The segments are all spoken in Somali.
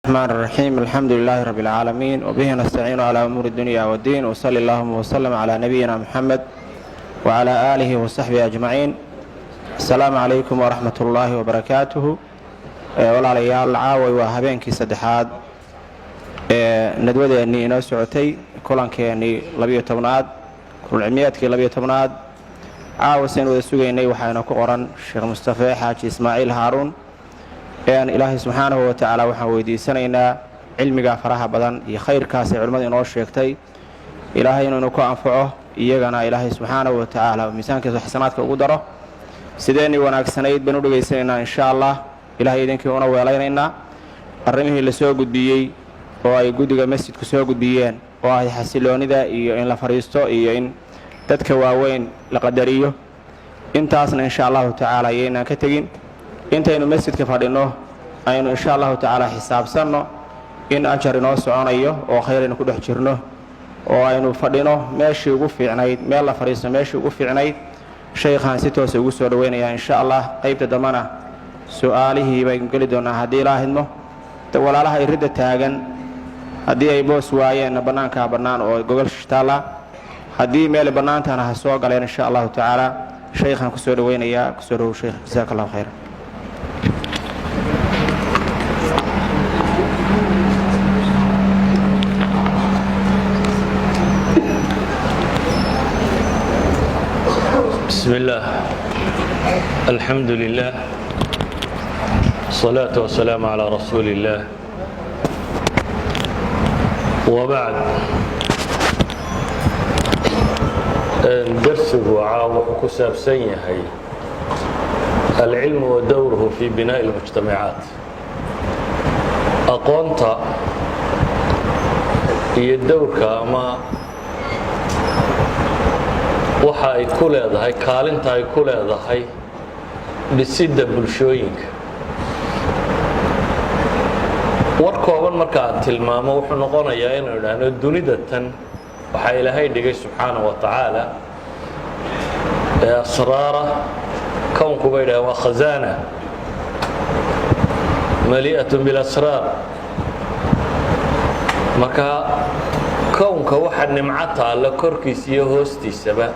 الرحمن الرحيم. الحمد لله رب العالمين وبه نستعين على أمور الدنيا والدين، وصلى اللهم وسلم على نبينا محمد وعلى آله وصحبه أجمعين. السلام عليكم ورحمة الله وبركاته. walaalayaal caaway waa habeenkii saddexaad nadwadeennii inoo socotay kulankeenii 12aad kulcilmiyaadkii 12aad caawa seen wada sugaynay waxaana ku qoran Sheekh Mustafa Xaaji Ismaaciil Haaruun. ilaahay subxaanahu wa tacaala waxaan weydiisanaynaa cilmiga faraha badan iyo khayrkaas ay culimmadu inoo sheegtay ilaahay inuu ku anfaco, iyagana ilaahay subxaanahu wa tacaala miisaankiisa xasanaadka ugu daro. sideenii wanaagsanayd baan u dhageysanaynaa insha Allah. ilaahay idinkii una weelaynaynaa arrimihii la soo gudbiyey oo ay guddiga masjidku soo gudbiyeen oo ay xasiloonida iyo in la fariisto iyo in dadka waaweyn la qadariyo, intaasna insha Allahu tacaala ayaynaan ka tegin. intaynu masjidka fadhino aynu insha Allahu tacaala xisaabsanno in ajar inoo soconayo oo khayr ku dhex jirno, oo aynu fadhino meeshii ugu fiicnayd, meel la fariisto meeshii ugu fiicnayd. sheekhan si toos ugu soo dhaweynaya insha Allah. qaybta damana su'aalihii baynu geli doonaa haddii ilaahidmo. walaalaha iridda taagan haddii ay boos waayeen bannaanka bannaan oo gogol shitaala, haddii meel bannaantana ha soo galeen insha Allahu tacaala. sheekhan ku soo dhaweynaya, ku soo dhawow sheekh. jazakallahu khayran. بسم الله الحمد لله الصلاة والسلام على رسول الله وبعد. درسه عاوح كساب سيهي العلم ودوره في بناء المجتمعات. أقونت يدورك أما waxa ay ku leedahay kaalinta ay ku leedahay dhisidda bulshooyinka. war kooban marka aan tilmaamo wuxuu noqonayaa inuu idhaahno dunida tan waxaa ilaahay dhigay subxaanahu wa tacaala asraara kownku bay dhahaan waa khazaana mali'atun bilasraar. marka kownka waxa nimco taalla korkiisa iyo hoostiisaba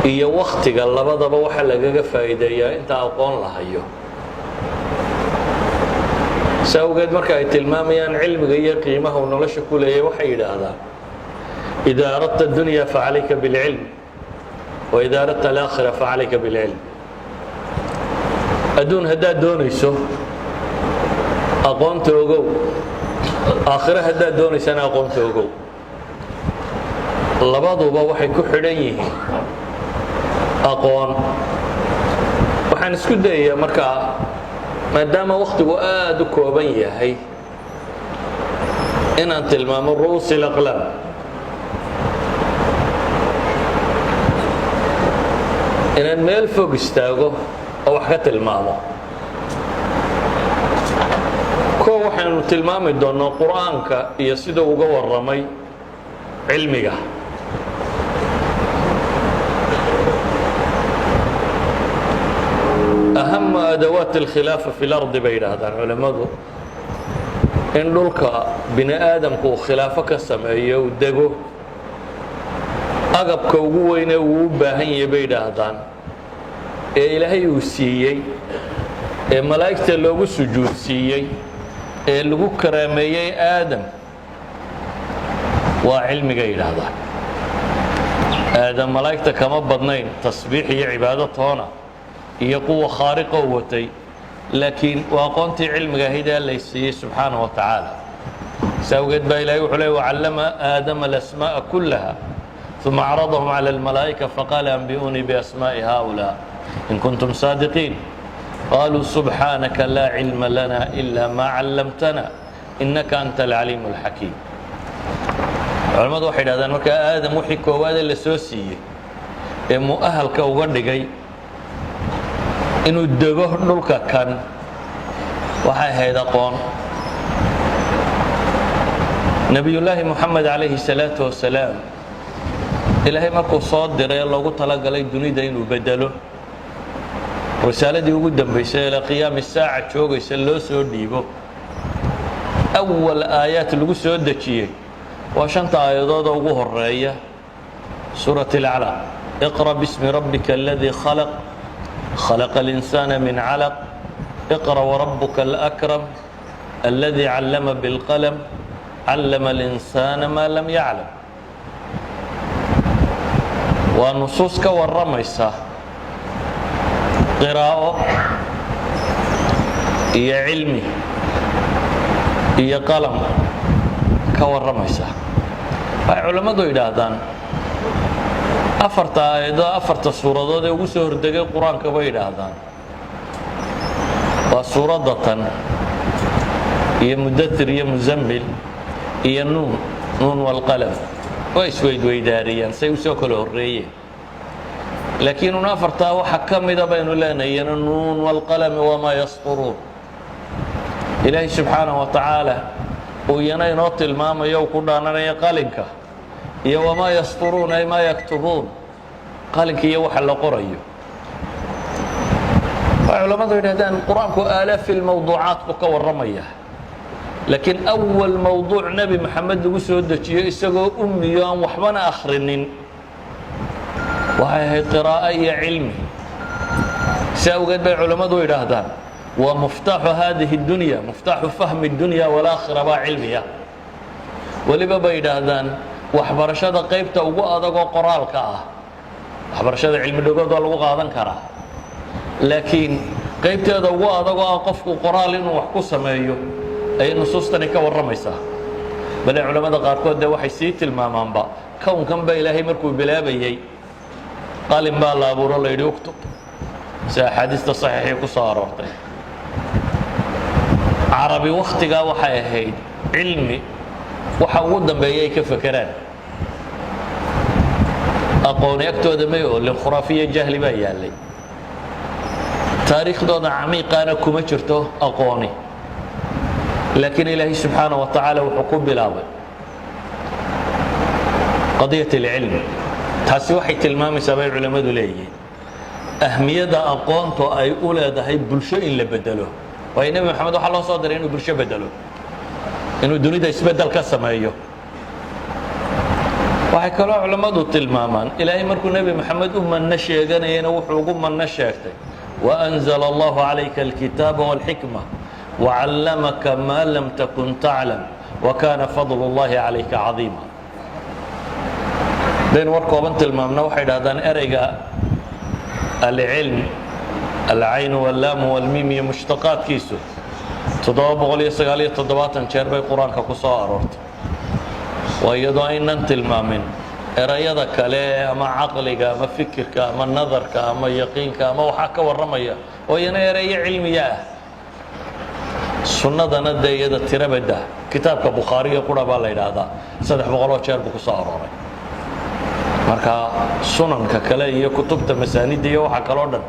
iyo wakhtiga labadaba waxa lagaga faa'iideeyaa inta aqoon la hayo. sawgeed marka ay tilmaamayaan cilmiga iyo qiimaha uu nolosha ku leeyahay waxay yidhaahdaan idaa aradta dunya facalayka bilcilm wa idaa aradta alaakhira facalayka bilcilm. adduun haddaad doonayso aqoonta ogow, aakhira haddaad doonaysana aqoonta ogow. labaduba waxay ku xidhan yihiin aqoon. waxaan isku dayayaa markaa maadaama wakhtigu aad u kooban yahay inaan tilmaamo ru'uusi alaqlaam. inaan meel fog istaago oo wax ka tilmaamo. koo waxaynu tilmaami doonnaa qur'aanka iyo siduu uga warramay cilmiga. أهم أدوات الخلافة في الأرض بينهدان علماء إن دولك بني آدم كو خلافة كسمعيه ودقو أقب كوغوين وباهن بينهدان إلهي وسيي ملائكة اللوغو سجود سيي اللوغو كراميي آدم وعلم بينهدان. آدم ملائكة كما بدنين تصبيحي عبادة هنا iyo quwa khaariqa u watay, laakiin waa aqoontii cilmiga hidaa la siiyey subxaanahu wa tacaala. sawgeed baa ilaahay wuxuu leeyahay wacallama aadama alasmaa'a kullaha uma acradahum cala almalaa'ika faqaala anbi'uunii biasmaa'i haa'ulaa in kuntum saadiqiin qaaluu subxaanaka laa cilma lana ilaa maa callamtana innaka anta alcaliimu alxakiim. culimmadu waxay yidhahdaan marka aadam wixii koowaadee la soo siiyey ee mu'ahalka uga dhigay inuu dego dhulka kan waxay ahayd aqoon. nebiyullaahi moxamed calayhi salaatu wasalaam ilaahay markuu soo diray loogu talagalay dunida inuu bedelo risaaladii ugu dambaysay ilaa qiyaami saaca joogaysa loo soo dhiibo أول آيات lagu soo dejiyey waa shanta aayadood oo ugu horeeya سورة الأعلى اقرأ باسم ربك الذي خلق الإنسان من علق اقرأ وربك الأكرم الذي علم بالقلم علم الإنسان ما لم يعلم ونصوص كورميسا قراءة هي علمي هي قلم كورميسا علماء يدهدان afarta aayado afarta suuradood ee ugu soo hordegay quraanka bay yiraahdaan waa suurada tan iyo mudaththir iyo muzammil iyo nuun wal qalam way isweydaariyaan say u soo kala horeeyeen laakiin una afarta waxa kamida baynu leenahay nuun wal qalam wama yasturun ilaahi subhanahu wa ta'ala oo yana inoo tilmaamayo ku dhaananaya qalinka iyo wama yasturun ay ma yaktubun qalinka iyo waxa la qorayo culimadu yiraahdaan quraanku alaaf almawduucaat ku ka waramaya laakiin awwal mawduuc nabi maxamed lagu soo dejiyo isagoo ummiyo aan waxbana akhrinin waxay qiraa'o iyo cilmi saawgeed bay culimadu yiraahdaan wa muftahu hadhihi ad-dunya muftahu fahmi ad-dunya wal aakhirah ba cilmiya waliba bay yiraahdaan waxbarashada qaybta ugu adag oo qoraalka ah waxbarashada cilmi dhigooda lagu qaadan karaa laakiin qaybteeda ugu adag oo qofku qoraal inuu wax ku sameeyo ay nusuustani ka waramaysaa bal culimada qaarkood waxay sii tilmaamaanba kownkan ba ilaahay markuu bilaabayay qalin baa la abuuro la yidhi uktub si xadiista saxiix ku soo aroortay carabi waqtiga waxay ahayd cilmi waxa ugu dambeeyay ka fakaraan aqoon agtooda ma oo lin khuraafiya jahli ba yaalay taariikhdooda camiiqana kuma jirto aqooni laakiin ilaahi subhanahu wa ta'ala wuxuu ku bilaabay qadiyat al-ilm taasi waxay tilmaamaysaa bay culimadu leeyihiin ahmiyada aqoonto ay u leedahay bulsho in la bedelo waa nabi maxamed waxa loo soo diray inuu bulsho bedelo inuu dunida isbedel ka sameeyo waxay kaloo culimadu tilmaamaan ilaahay markuu nabi maxamed u manna sheeganayna wuxuu ugu manna sheegtay wa anzala allahu alayka alkitaba wal hikma wa 'allamaka ma lam takun ta'lam wa kana fadlullahi alayka 'azima been warkooban tilmaamna waxay yiraahdaan ereyga al-ilm al-ayn wal-lam wal-mim iyo mushtaqaadkiisu 797 jeer bay quraanka ku soo aroortay ويدو إنن تلمامين erayada kale ama aqliga ama fikirka ama nadarka ama yaqiinka ama waxa ka waramaya oo yana eraya cilmiga sunnadana deeyada tirabada kitaabka Bukhari qura baa la yiraahdaa 300 jeer buu ku soo arooray marka sunanka kale iyo kutubta masaanid iyo waxa kale oo dhan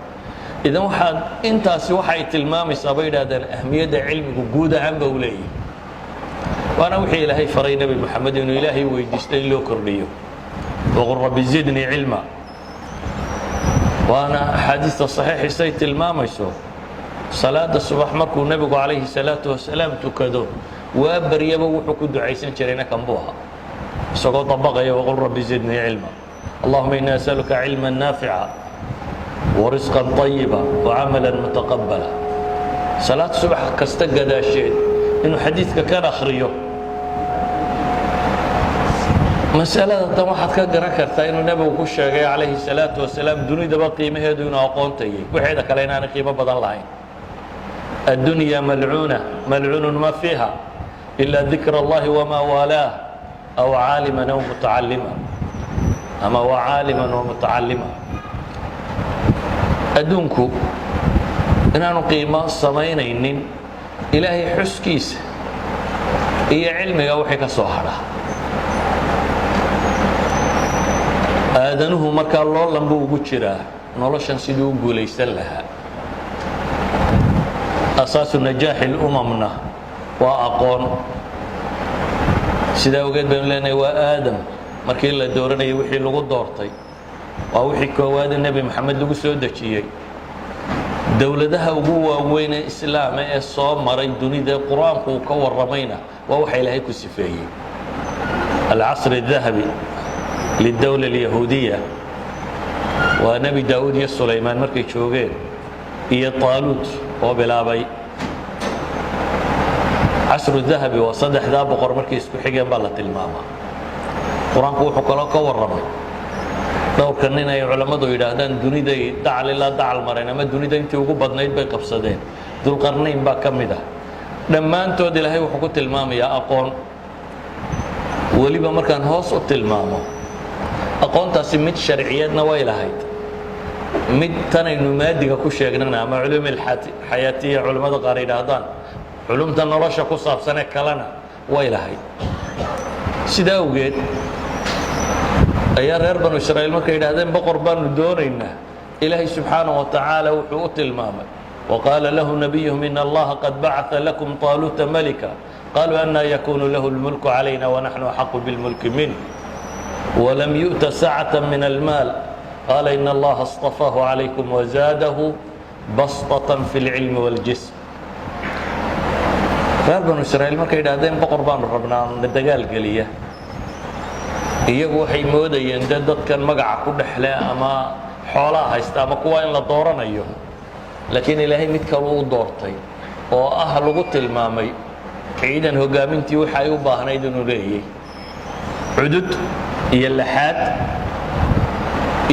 idan waxa intaasi waxay tilmaamaysaa bay yiraahdaan ahmiyada cilmigu guud ahaan baa u leeyahay وانا وحي الهي فري نبي محمد انه الهي ويديستين لو كرديو وقل ربي زدني علما وانا حديث الصحيح سيت الماميسو صلاه الصبح مركو النبي عليه الصلاه والسلام تكدو وبريبه وحو كدعيسن جرينا كنبوها سوق طبقيا وقل ربي زدني علما اللهم انا نسالك علما نافعا ورزقا طيبا وعملا متقبلا صلاه الصبح كاستقداشين إنه حديثك كان أخريه مسألة طموحات كجرا كرتا إنه النبي وكشة عليه الصلاة والسلام دنيا دبا قيمة دون أقونتي وحيدا كلينا أنا قيمة بدل الله الدنيا ملعونة ملعون ما فيها إلا ذكر الله وما والاه أو عالما أو متعلما أما وعالما ومتعلما أدونكو إن أنا قيمة صمينين إلهي حسكيس هي علمي وحي كسوحرة آدنه مركا الله لنبو بجرا نولشان سيدو قوليس لها أساس نجاح الأممنا وأقون سيدا وقد بين لنا وآدم مركي الله دورنا يوحي لغو دورتي ووحي كواد النبي محمد لغو سودكي dowladaha ugu waaweyn ee islaam ee soo maray dunida quraanku ka waramayna waa waxa ilaahay ku sifeeyay العصر الذهبي للدولة اليهودية ونبي داود يا سليمان markay joogeen iyo طالوت oo bilaabay عصر الذهبي وصدحدا boqor markay isku xigeen baa la tilmaamaa quraanku wuxuu kala ka waramay dhowrkan inay culimadu yiraahdaan duniday dacal ila dacal mareen ama dunida intii ugu badnayd bay qabsadeen dulqarnayn baa kamid ah dhammaantood ilaahay wuxuu ku tilmaamayaa aqoon waliba markaan hoos u tilmaamo aqoontaasi mid sharciyeedna way lahayd mid tanaynu maadiga ku sheegnana ama culum alxayaatiya culimada qaar yiraahdaan culumta nolosha ku saabsan ee kalena way lahayd sida awgeed ayaa reer banu israa'iil markay yiraahdeen boqor baanu doonaynaa ilaahay subxaanahu wa tacaala wuxuu u tilmaamay وقال له نبيهم إن الله قد بعث لكم طالوت ملكا قالوا أن يكون له الملك علينا ونحن أحق بالملك منه ولم يؤت سعة من المال قال إن الله اصطفاه عليكم وزاده بسطة في العلم والجسم reer banu israa'iil markay yidhaahdeen boqor baanu rabnaa dagaal geliya iyagu waxay moodayeen dadkan magaca ku dhexle ama xoolaha haysta ama kuwa in la dooranayo laakiin ilaahay mid kale uu doortay oo ah lagu tilmaamay ciidan hogaamintii waxa ay u baahnayd inuu leeyahay cudud iyo laxaad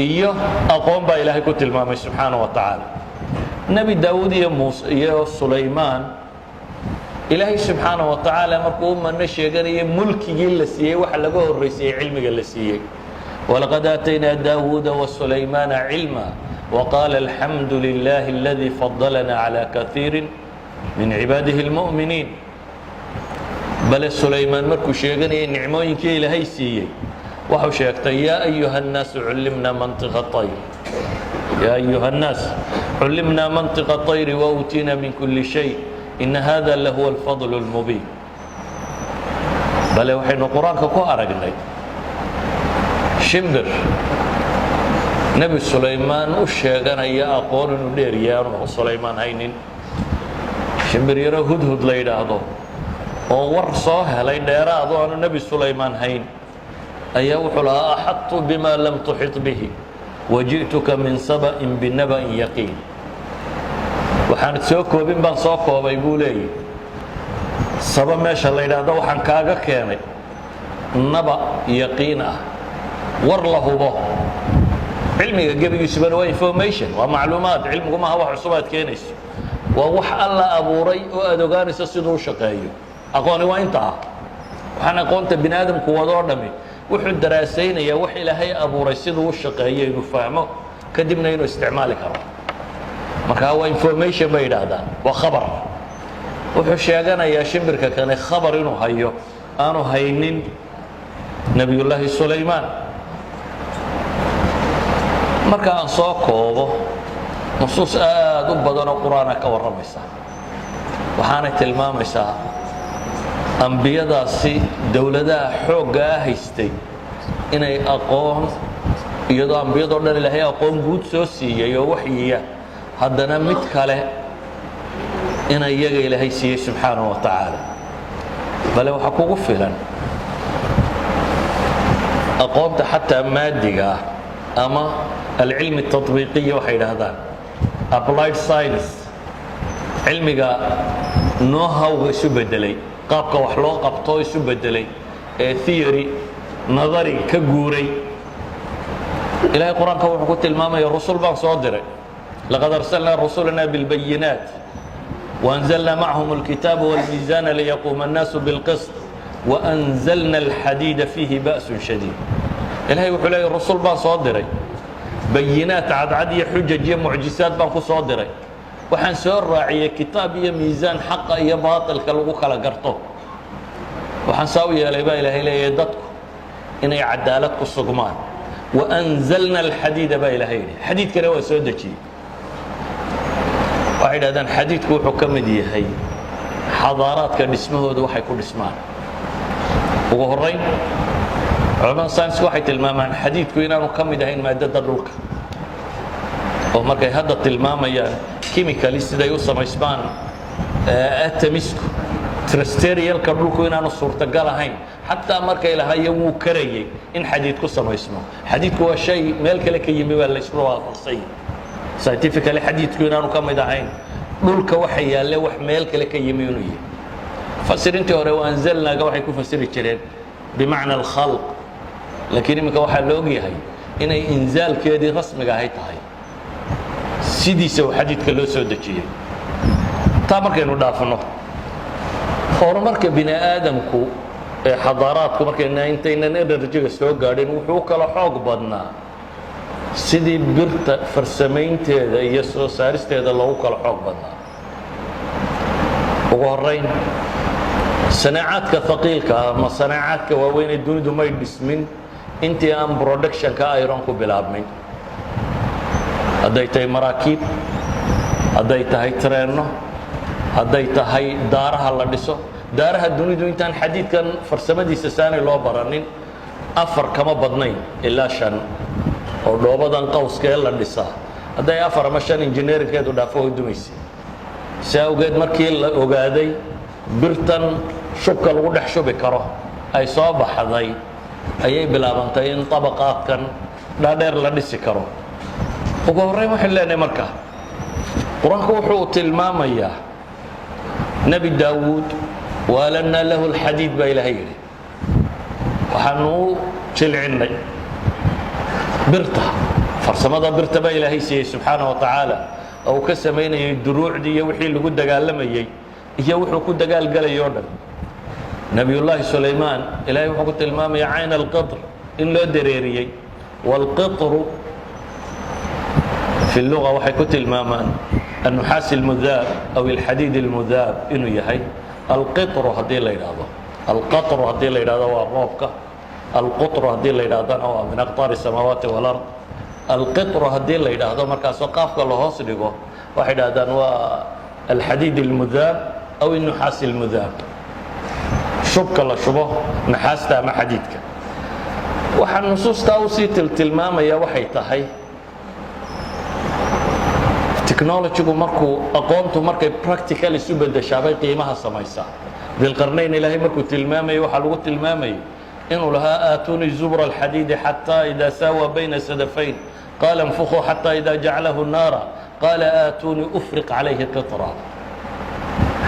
iyo aqoon baa ilaahay ku tilmaamay subxaanahu wa tacaala nabi daawud iyo muuse iyo sulaymaan ilaahay subxaanahu wa tacaala markuu ummadna sheeganayay mulkigii la siiyey waxa laga horreysay cilmiga la siiyey walaqad aataynaa daawuuda wa sulaymaana cilma وقال الحمد لله الذي فضلنا على كثير من عباده المؤمنين بل سليمان مركو شيغاني نعمooyinkii ilaahay siiyay wuxuu sheegtay يا أيها الناس علمنا منطق الطير يا أيها الناس علمنا منطق الطير وأوتينا من كل شيء إن هذا لهو الفضل المبين بل waxaynu quraanka ku aragnay shimbir نبي سليمان وشيغانيا aqoon inuu dheeriyaan Sulaymaan haynin shimbiriyada hudhud la yiraahdo oo war soo helay dheeraad oo nabi Sulaymaan hayn ayaa wuxuu lahaa ahatu bima lam tuhit bihi wajituka min saba'in binaba'in yaqin waxaan soo koobin baan soo koobay buu leeyahay saba meesha la yiraahdo waxaan kaaga keenay naba yaqiin ah war la hubo علمي جبي يسبنا وإنفورميشن ومعلومات علمكم ما هو حسابات كينيس ووح الله أبو ري وأدوغاني سصدور شقايو أقولي وإنتهى وحنا قلت بن آدم كوادور دمي وحو الدراسين يا وحي لهي أبو ري صدور شقايو يفهمه كدبنا ينو استعمالك مركا هو إنفورميشن بيد هذا وخبر وحو شيغانا يا شمبركا كان خبر إنو هيو أنو هينين نبي الله سليمان marka aan soo koobo nusuus aad u badan oo quraanka ka waramaysa waxaana tilmaamaysaa ambiyadaasi dawladaha xoogga haystay inay aqoon iyadoo ambiyadoo dhan ilaahay aqoon guud soo siiyay oo waxyiya haddana mid kale inay iyaga ilaahay siiyay subxaanahu wa tacaala bale waxa kugu filan aqoonta xataa maadiga ama العلم التطبيقي وحيد هذا applied science علمك نوها وسبدلي قابك وحلو قبطو سبدلي theory نظري كجوري إلى القرآن كون قلت الماما يا الرسول بان صادره لقد أرسلنا رسولنا بالبينات وأنزلنا معهم الكتاب والميزان ليقوم الناس بالقسط وأنزلنا الحديد فيه بأس شديد إلهي وحلاي الرسول بان صادره بينات عدعدية حجج معجزات بان كو soo diray waxaan soo raaciyay kitaab iyo miisaan xaq iyo baatilka lagu kala garto waxaan soo yeelay baa ilaahay leeyahay dadku inay cadaalad ku sugmaan wa anzalna alhadid baa ilaahay hadidkana waa soo dajiyay waxay yiraahdaan hadidku wuxuu ka mid yahay xadaaraadka dhismahooda waxay ku dhismaan ugu horeyn علماء ساينس waxay tilmaamaan xadiidku inaanu ka mid ahayn maadada dhulka oo markay hadda tilmaamayaan chemically siday u samaysmaan atomisku terrestrialka dhulku inaanu suurtagal ahayn xataa markay lahaayeen wuu karayay in xadiid ku samaysmo xadiidku waa shay meel kale ka yimi baa la isku waafaqsay scientifically xadiidku inaanu ka mid ahayn dhulka waxa yaale wax meel kale ka yimi inuu yahay fasirintii hore waa anzalnaaga waxay ku fasiri jireen bimacna alkhalq laakiin iminka waxaa la ogyahay inay inzaalkeedii rasmiga ahay tahay sidiisa uu xadiidka loo soo dejiyey taa markaynu dhaafno horumarka bini aadamku ee xadaaraadku intaynan enerjiga soo gaadhin wuxuu kala xoog badnaa sidii birta farsamaynteeda iyo soo saaristeeda loogu kala xoog badnaa ugu horeyn sanaacaadka haqiilka ama sanaacaadka waaweyn ee dunidu may dhismin intii aan productionka iron ku bilaabmin hadday tahay maraakiib hadday tahay treenno hadday tahay daaraha la dhiso daaraha dunidu intaan xadiidkan farsamadiisa saanay loo baranin 4 kama badnayn ilaa 5 oo dhoobadan qawskee la dhisaa hadday 4 ama 5 injineerinkeedu dhaafo way dumaysay si awgeed markii la ogaaday birtan shubka lagu dhex shubi karo ay soo baxday ayay bilaabantay in tabaqaadkan dhaadheer la dhisi karo ugu horreyn waxaan leenahay marka qur-aanku wuxuu tilmaamayaa nebi daawuud waalanaa lahu alxadiid baa ilaahay yidhi waxaanu u jilcinnay birta farsamada birta baa ilaahay siiyey subxaana wa tacaala oo uu ka samaynayay duruucdii iyo wixii lagu dagaalamayey iyo wuxuu ku dagaalgelayay oo dhan nebiyullaahi sulaymaan ilaahay wuxuu ku tilmaamaya cayna alqitr in loo dareeriyey waalqitru في اللغة waxay ku tilmaamaan النحاس المذاب أو الحديد المذاب inuu yahay القطر hadii la yiraahdo القطر hadii la yiraahdo waa roobka القطر hadii la yiraahdana waa min aqطار السماوات والأرض القطر hadii la yiraahdo markaas qaafka la hoos dhigo waxay yiraahdaan waa الحديد المذاب أو النحاس المذاب shubka la shubo naxaasta ama xadiidka waxa nusuusta uu si tilmaamaya waxay tahay technology-gu markuu aqoontu markay practical isu bedeshaabay qiimaha samaysa dilqarnayn ilaahay markuu tilmaamayo waxa lagu tilmaamayay inuu lahaa aatuni zubra alxadiid xatta ida sawa bayna sadafayn qala anfukhu xatta ida jaclahu naara qala aatuni ufriq calayhi qitra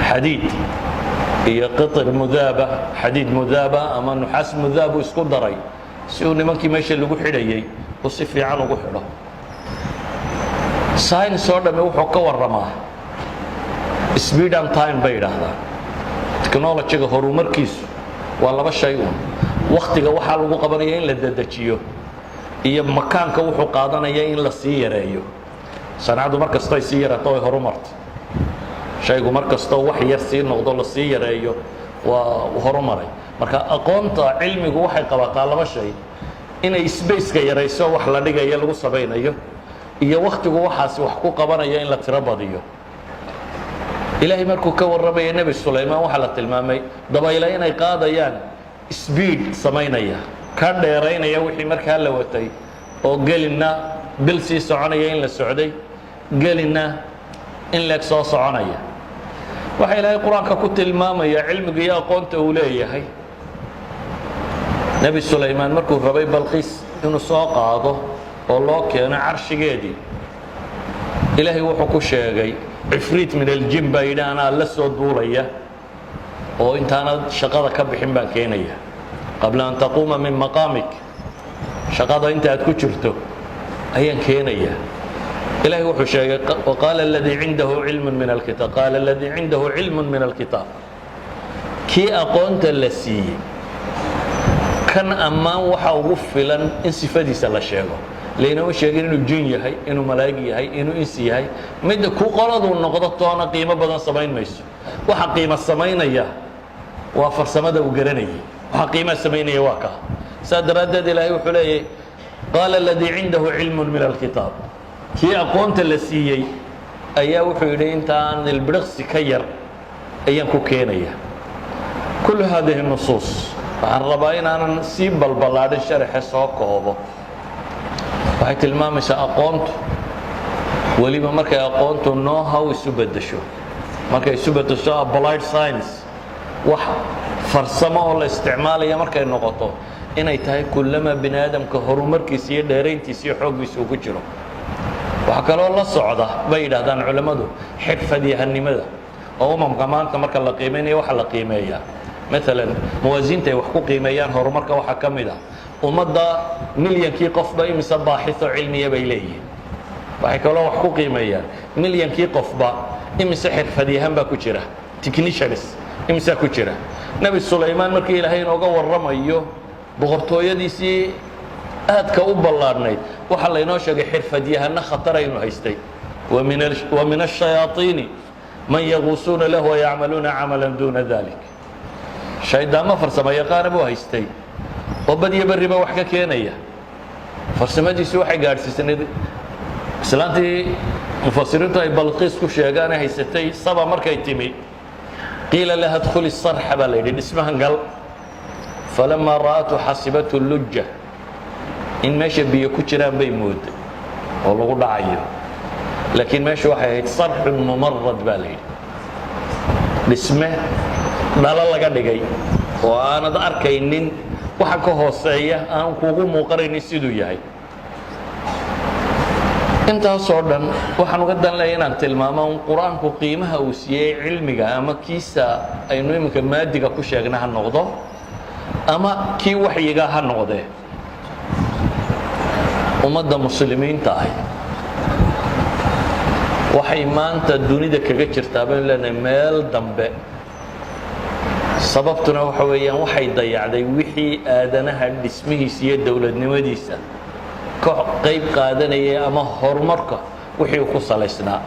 xadiid iyo qitr mudaaba xadiid mudaaba ama nuxaas mudaabu isku daray si uu nimankii meesha lagu xidhayay uu si fiican ugu xidho science oo dhamme wuxuu ka warramaa speed and time bay yidhaahdaan technology-ga horumarkiisu waa laba shay un wakhtiga waxaa lagu qabanaya in la dedejiyo iyo makaanka wuxuu qaadanaya in la sii yareeyo sanacadu mar kastoo ay sii yaraato ay horumarto shaygu mar kastoo wax yar sii noqdo la sii yareeyo waa horumaray marka aqoonta cilmigu waxay qabataa laba shay inay spaceka yarayso wax la dhigayo lagu samaynayo iyo wakhtigu waxaas wax ku qabanaya in la tiro badiyo ilaahay markuu ka warramaya nebi sulaymaan waxaa la tilmaamay dabayla inay qaadayaan speed samaynaya ka dheeraynaya wixii markaa la watay oo gelinna bil sii soconaya in la socday gelinna in leeg soo soconaya waxaa ilaahay qur-aanka ku tilmaamaya cilmiga iyo aqoonta uu leeyahay nebi sulaymaan markuu rabay balqiis inuu soo qaado oo loo keeno carshigeedii ilaahay wuxuu ku sheegay cifriit min aljin baa yidhi anaa la soo duulaya oo intaanad shaqada ka bixin baan keenaya qabla an taquuma min maqaamik shaqada inta aad ku jirto ayaan keenaya ilaahay wuxuu sheegay waqaala aladii cindahu cilmun min alkitaab qaala aladii cindahu cilmun min alkitaab kii aqoonta la siiyey kan ammaan waxa ugu filan in sifadiisa la sheego laynama sheegin inuu jin yahay inuu malaa'ig yahay inuu insi yahay midda ku qoladuu noqdo toona qiimo badan samayn mayso waxa qiimo samaynaya waa farsamada uu garanayay waxa qiimaha samaynaya waa kaa saa daraaddeed ilaahay wuxuu leeyahay qaala aladii cindahu cilmun min alkitaab kii aqoonta la siiyey ayaa wuxuu yidhi intaan ilbiriqsi ka yar ayaan ku keenaya kullu haadihi nusuus waxaan rabaa inaanan sii balballaadhin sharaxe soo koobo waxay tilmaamaysaa aqoontu weliba markay aqoontu know-how isu beddesho markay isu beddesho applied science wax farsamo oo la isticmaalaya markay noqoto inay tahay kullama bini aadamka horumarkiisa iyo dheerayntiisa iyo xooggiisa ugu jiro. waxaa kaloo la socda bay yidhaahdaan culammadu xirfadyahanimada oo umamka maanta marka la qiimaynayo waxa la qiimeeyaa maalan muwaasiinta ay wax ku qiimeeyaan horumarka waxaa ka mid ah ummadda milyankii qofba imise baaxitho cilmiya bay leeyihiin. waxay kaloo wax ku qiimeeyaan milyankii qofba imise xirfadyahan baa ku jira, technicians imise ku jira. nebi sulaymaan markii ilaahay inooga warramayo boqortooyadiisii aadka u ballaadhnayd waxaa laynoo sheegay xirfadyahano khataraynu haystay. wa min ashayaaiini man yaguusuuna lahu wayacmaluuna camalan duuna dalik. shayddaamo farsamo yaqaana buu haystay oo badiyo berriba wax ka keenaya. farsamadiisu waxay gaadhsiisanayd islaantii mufasiriintu ay balqiis ku sheegaane haysatay saba markay timi qiila laha dkhuli sarxa baa la yidhi dhismahan gal. falamaa ra'atu xasibatu lujja in meesha biyo ku jiraan bay mooday oo lagu dhacayo, laakiin meesha waxay ahayd sarxun mumarad baa la yidhi, dhisme dhalo laga dhigay oo aanad arkaynin waxa ka hooseeya aan kuugu muuqanaynin siduu yahay. intaasoo dhan waxaan uga dan leeya inaan tilmaamo qur-aanku qiimaha uu siiyey cilmiga ama kiisa aynu iminka maadiga ku sheegna ha noqdo ama kii waxyiga ha noqdee. ummadda muslimiinta ah waxay maanta dunida kaga jirtaa baynu leenahay meel dambe. sababtuna waxa weeyaan waxay dayacday wixii aadanaha dhismihiisa iyo dowladnimadiisa ka qayb qaadanayay ama horumarka wixii uu ku salaysnaa.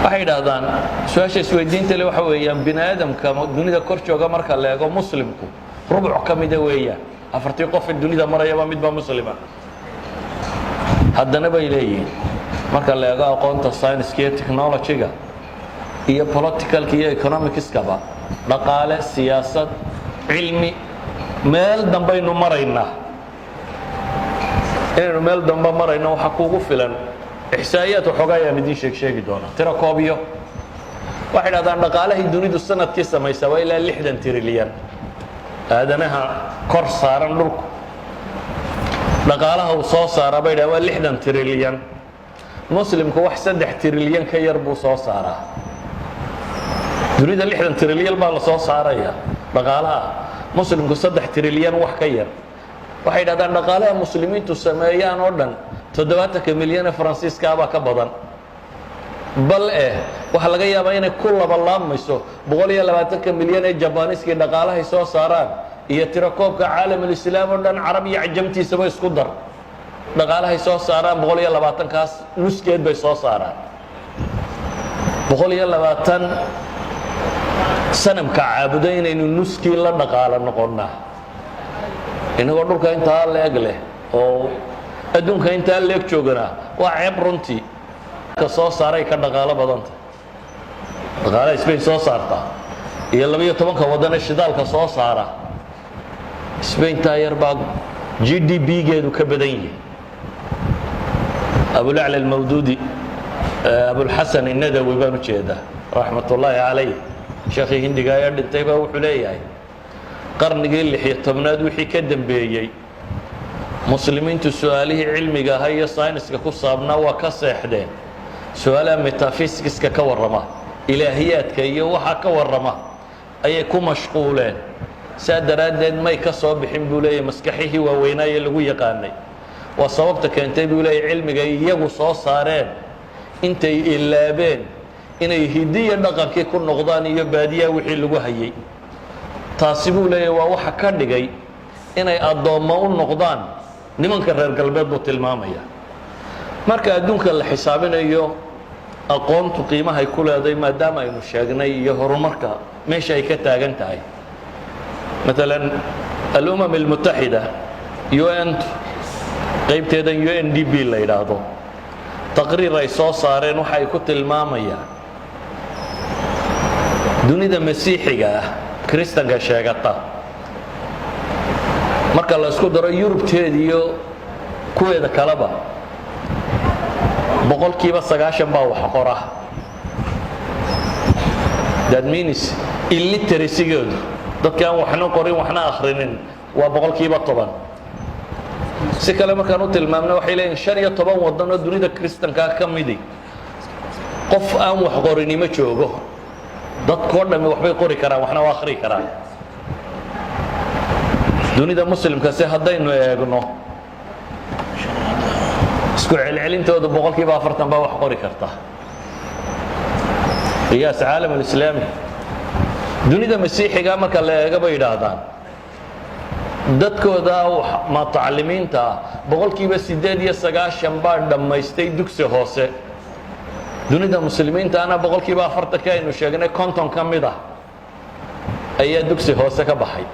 waxay yidhaahdaan su-aasha isweydiinta le waxa weeyaan bini aadamka dunida kor jooga marka la eego muslimku rubuc ka mida weeyaan. afartii qof ee dunida marayaba midbaa muslima. haddana bay leeyihiin marka la eego aqoonta science iyo technology-ga iyo politicalka iyo economicskaba dhaqaale siyaasad cilmi meel dambaynu maraynaa. inaynu meel dambe marayno waxaa kuugu filan ixsaa'iyaad waxoogaa ayaan idiin sheegi doona tiro koobiyo. waxay dhahdaan dhaqaalahii dunidu sanadkii samaysaa waa ilaa 60 trilyan. aadanaha kor saaran dhulku dhaqaalaha uu soo saara bay dhaha waa 60 trilyan. muslimku wax 3 trilyan ka yar buu soo saaraa. dunida 60 trilyan baa la soo saaraya dhaqaalaha, muslimku 3 trilyan wax ka yar. waxay dhahdaan dhaqaalaha muslimiintu sameeyaan oo dhan 70 milyan ee faransiiska baa ka badan. bal waxa laga yaabaa inay ku labalaamayso 120 milyan ee jabaaniiskii dhaqaalahay soo saaraan iyo tirakoobka caalamul islaam oo dhan carab iyo cajamtiisaba isku dar dhaqaalahay soo saaraan 120 kaas nuskeed bay soo saaraan. 120 sanamka caabudo inaynu nuskii la dhaqaalo noqonnaa inagoo dhulka intaa leeg leh oo adduunka intaa leeg joogana waa ceeb runtii. ka soo saaray ka dhaqaalo badanta dhaqaalaha Spain soo saarta iyo 12 waddan ee shidaalka soo saara. Spain taayar baa GDP-geedu ka badan yahay. Abu La'la al-Mawdudi Abu al-Hasan an-Nadawi baan u jeedaa raxmatullaahi calayh sheekhi hindiga ayaa dhintay baa wuxuu leeyahay qarnigii 16aad wixii ka dambeeyay muslimiintu su'aalihii cilmiga ah iyo sayniska ku saabnaa waa ka seexdeen. su'aalaha metaphysics-ka ka warrama ilaahiyaadka iyo waxa ka warrama ayay ku mashquuleen. saa daraaddeed may ka soo bixin buu leeyahay maskaxihii waaweynaaye lagu yaqaanay. waa sababta keentay buu leeyahay cilmiga iyagu soo saareen intay ilaabeen inay hidiya dhaqankii ku noqdaan iyo baadiyaha wixii lagu hayay. taasi buu leeyahay waa waxa ka dhigay inay addoommo u noqdaan nimanka reer galbeed buu tilmaamaya. marka adduunka la xisaabinayo aqoontu qiimahay ku leedahay maadaama aynu sheegnay iyo horumarka meesha ay ka taagan tahay. مثلا الأمم المتحدة UN qaybteedan UNDP la yidhaahdo taqriir ay soo saareen waxa ay ku tilmaamayaan dunida masiixiga ah kristanka sheegata marka la isku daro Yurubteeda iyo kuweeda kaleba boqolkiiba 90 baa wax qora. That means illiteracy-goodu dadka aan waxna qorin waxna akhrinin waa boqolkiiba 10. si kale markaan u tilmaamno waxay leeyihiin 15 waddan oo dunida kristanka ka midi qof aan wax qorin ma joogo. dadkoo dhammi waxbay qori karaan waxna waa akhri karaan. dunida muslimka si haddaynu eegno isku celcelintooda boqolkiiba 40 baa wax qori karta. qiyaas caalam alislaami dunida masiixiga marka la eego bay yidhaahdaan dadkooda mutacalimiinta boqolkiiba 98 baa dhammaystay dugsi hoose. dunida muslimiinta ana boqolkiiba 40 ka aynu sheegnay 50 ka mid ah ayaa dugsi hoose ka baxay.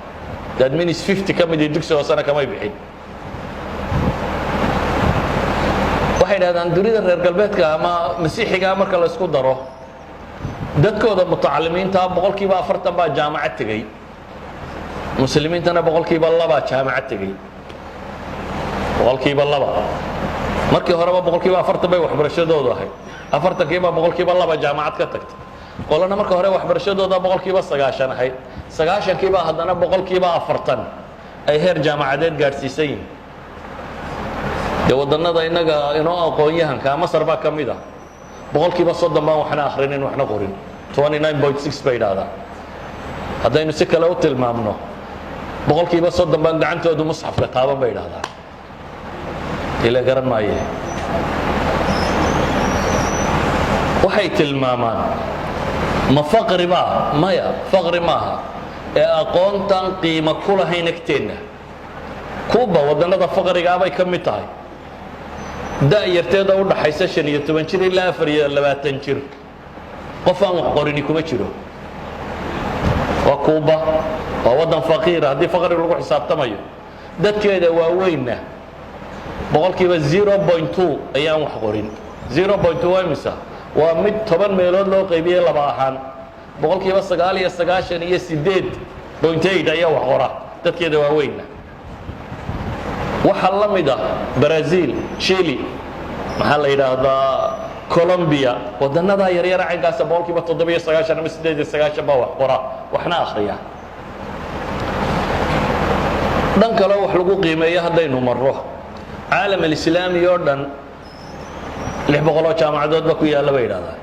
that means 50 ka mid ah dugsi hoosena kamay bixin. waxay yidhahdaan dunida reer galbeedka ama masiixiga marka la isku daro dadkooda mutacalimiinta boqolkiiba 40 baa jaamacad tegay. muslimiintana boqolkiiba 2 jaamacad tegay. boqolkiiba 2 markii horeba boqolkiiba 40 bay waxbarashadoodu ahayd. 40kiiba boqolkiiba 2 jaamacad ka tagtay. qolana marka hore waxbarashadooda boqolkiiba 90 ahayd. 90kiiba haddana boqolkiiba 40 ay heer jaamacadeed gaarsiisan yihiin. dee wadannada innaga inoo aqoon-yahanka Masar baa ka mid ah boqolkiiba 30 baan waxna akhrinin waxna qorin. 29.6 bay yidhaahdaan. haddaynu si kale u tilmaamno boqolkiiba 30 baan gacantoodu musxafka taaban bay yidhaahdaan. ila garan maaye waxay tilmaamaan ma faqri baa maya faqri maaha ee aqoontan qiimo ku lahayn agteenna. kuuba wadannada faqrigaa bay ka mid tahay. da'yarteeda u dhaxaysa 15 jir ilaa 24 jir qof aan wax qorini kuma jiro. waa kuuba waa waddan faqiira haddii faqri lagu xisaabtamayo. dadkeeda waaweynna boqolkiiba 0.2 ayaan wax qorin. 0.2 waa imisa waa mid 10 meelood loo qaybiyey laba ahaan. boqolkiiba 98.8 ayaa wax qora dadkeeda waaweynna. waxaa la mid ah Brazil, Chile, maxaa la yidhaahdaa Colombia, wadannada yaryara caynkaasa boqolkiiba 97 ama 98 baa wax qora waxna akhriya. dhan kale wax lagu qiimeeyo haddaynu marro caalam alislaami oo dhan 600 oo jaamacadood ba ku yaalla bay yidhahdaan.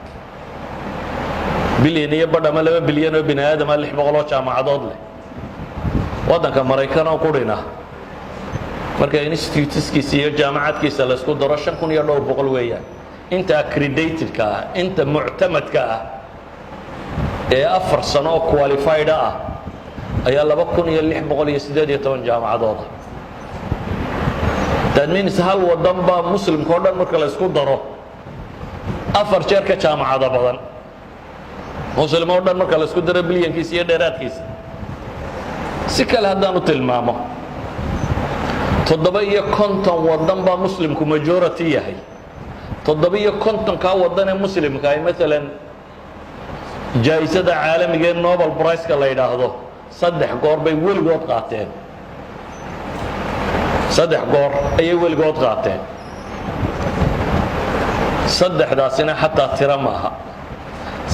bilyan iyo badh ama 2 bilyan oo bini aadama 600 oo jaamacadood leh. waddanka Maraykan oo qurina marka instituteskiisa iyo jaamacadkiisa la isku daro 5,000 iyo dhowr boqol weeyaan. inta accredited-ka ah inta muctamadka ah ee 4 sano oo qualified ah ayaa 2,618 jaamacadood. that means hal waddan baa muslimka oo dhan marka la isku daro 4 jeer ka jaamacado badan. muslim oo dhan marka la isku daro bilyankiisa iyo dheeraadkiisa. si kale haddaan u tilmaamo 57 waddan baa muslimku majority yahay. 57 ka waddan ee muslimka ay maalan jaa'isada caalamiga ee Nobel Prize-ka la yidhaahdo 3 goor bay weligood qaateen. 3 goor ayay weligood qaateen. 3daasina xataa tira maaha.